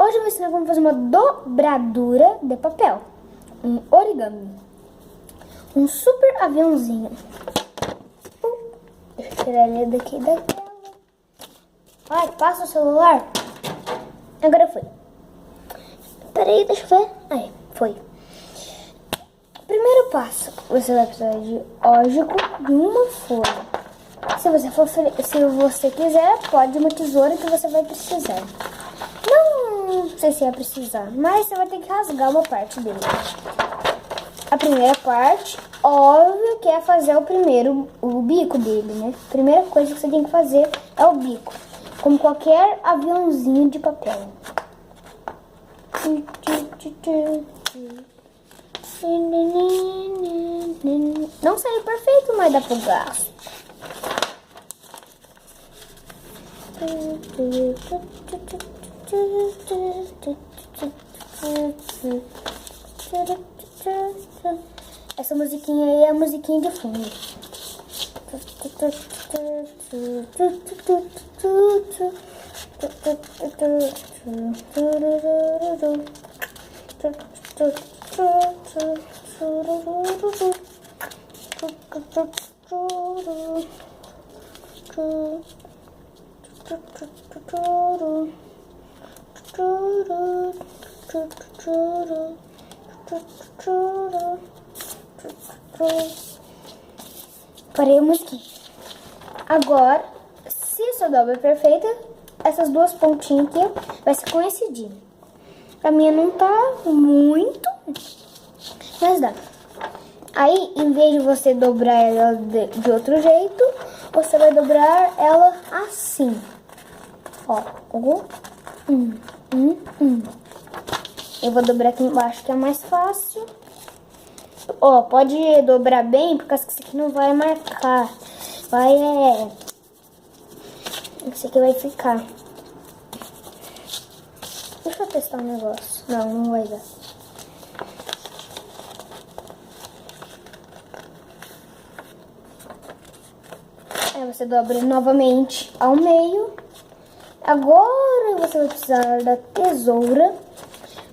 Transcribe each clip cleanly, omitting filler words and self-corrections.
Hoje eu vou ensinar como fazer uma dobradura de papel. Um origami. Um super aviãozinho. Deixa eu tirar ele daqui da tela. Ai, passa o celular. Agora foi. Peraí, deixa eu ver. Aí, foi. Primeiro passo, você vai precisar de ógico e uma folha. Se você quiser, pode uma tesoura que você vai precisar. Não sei se vai precisar, mas você vai ter que rasgar uma parte dele. A primeira parte, óbvio que é fazer o bico dele, né? A primeira coisa que você tem que fazer é o bico, como qualquer aviãozinho de papel. Não saiu perfeito, mas dá pro gasto. Essa musiquinha aí é a musiquinha de fundo. Parei a musiquinha. Agora, se a sua dobra é perfeita, essas duas pontinhas aqui vai se coincidir. A minha não tá muito, mas dá. Aí, em vez de você dobrar ela de outro jeito, você vai dobrar ela assim. Ó, Eu vou dobrar aqui embaixo, que é mais fácil. Ó, pode dobrar bem, porque isso aqui não vai marcar. Isso aqui vai ficar. Deixa eu testar um negócio. Não vai dar. Aí você dobra novamente ao meio. Agora você vai precisar da tesoura,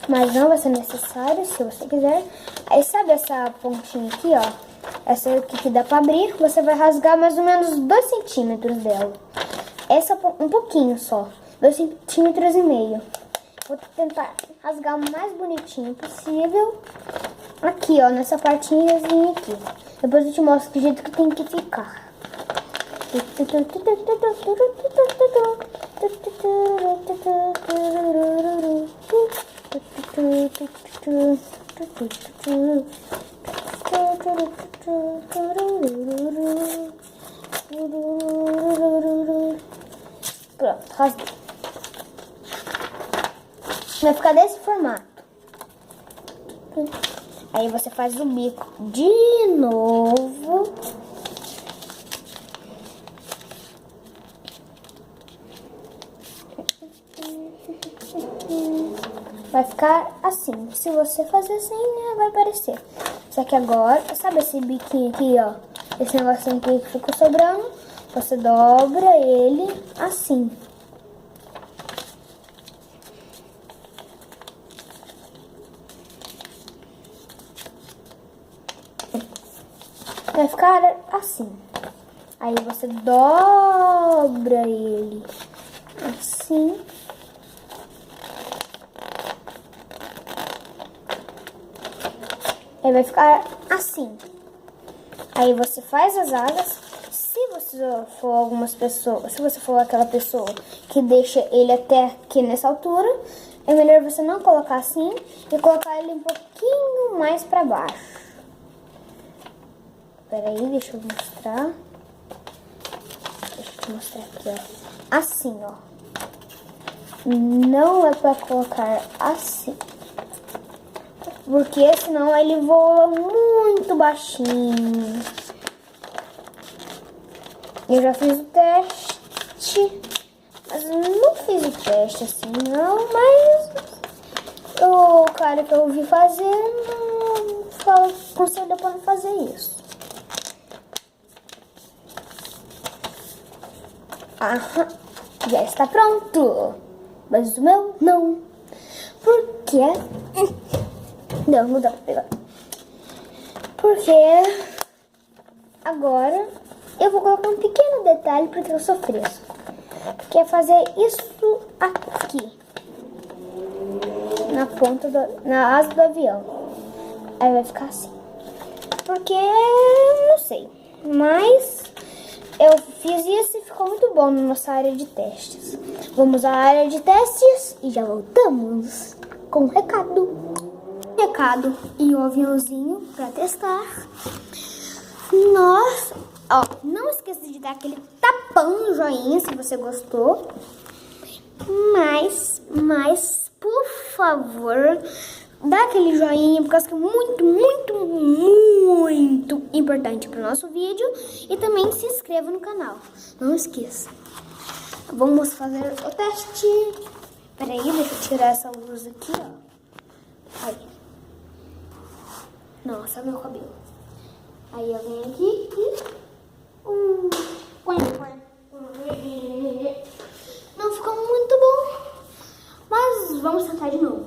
mas não vai ser necessário se você quiser. Aí sabe essa pontinha aqui, ó? Essa aqui que dá pra abrir, você vai rasgar mais ou menos 2 centímetros dela. Essa um pouquinho só, 2,5 centímetros. Vou tentar rasgar o mais bonitinho possível. Aqui, ó, nessa partinhazinha aqui. Depois eu te mostro que jeito que tem que ficar. Pronto, rasguei. Vai ficar desse formato. Aí você faz o bico de novo. Vai ficar assim. Se você fazer assim, né, vai aparecer. Só que agora, sabe esse biquinho aqui, ó? Esse negocinho aqui que ficou sobrando. Você dobra ele assim. Vai ficar assim. Aí você dobra ele assim. Aí vai ficar assim. Aí você faz as asas. Se você for aquela pessoa que deixa ele até aqui nessa altura, é melhor você não colocar assim e colocar ele um pouquinho mais pra baixo. Pera aí, deixa eu mostrar. Deixa eu te mostrar aqui, ó. Assim, ó. Não é pra colocar assim, porque senão ele voa muito baixinho. Eu já fiz o teste, mas não fiz o teste assim não, mas o cara que eu ouvi fazer não aconselhou pra não fazer isso. Aham, já está pronto. Mas o meu não. Porque... Não dá pra pegar. Porque agora eu vou colocar um pequeno detalhe porque eu sou fresco. Que é fazer isso aqui. Na ponta, na asa do avião. Aí vai ficar assim. Porque, não sei. Mas eu fiz isso e ficou muito bom na nossa área de testes. Vamos à área de testes e já voltamos com um recado. Recado e o aviãozinho pra testar. Não esqueça de dar aquele tapão no joinha se você gostou. Mas, por favor, dá aquele joinha, por causa que é muito importante pro nosso vídeo. E também se inscreva no canal, não esqueça. Vamos fazer o teste. Peraí, deixa eu tirar essa luz aqui, ó. Aí. Nossa, meu cabelo. Aí eu venho aqui e... Não ficou muito bom, mas vamos tentar de novo.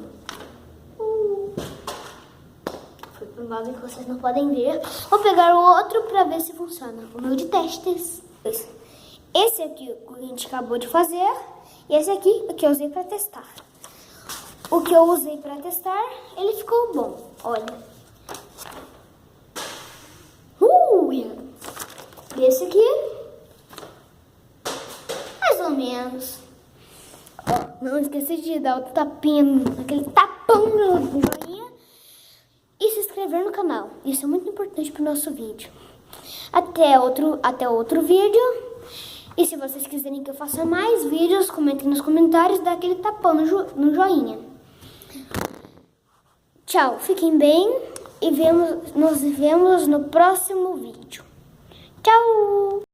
Foi para um lado que vocês não podem ver. Vou pegar o outro para ver se funciona. O meu de testes. Esse aqui o que a gente acabou de fazer. E esse aqui o que eu usei para testar. O que eu usei para testar, ele ficou bom. Olha. E esse aqui, mais ou menos. Ó, não esqueça de dar o tapinha, aquele tapão no joinha e se inscrever no canal. Isso é muito importante para o nosso vídeo. Até outro vídeo. E se vocês quiserem que eu faça mais vídeos, comentem nos comentários, dá aquele tapão no joinha. Tchau, fiquem bem e nos vemos no próximo vídeo. Tchau!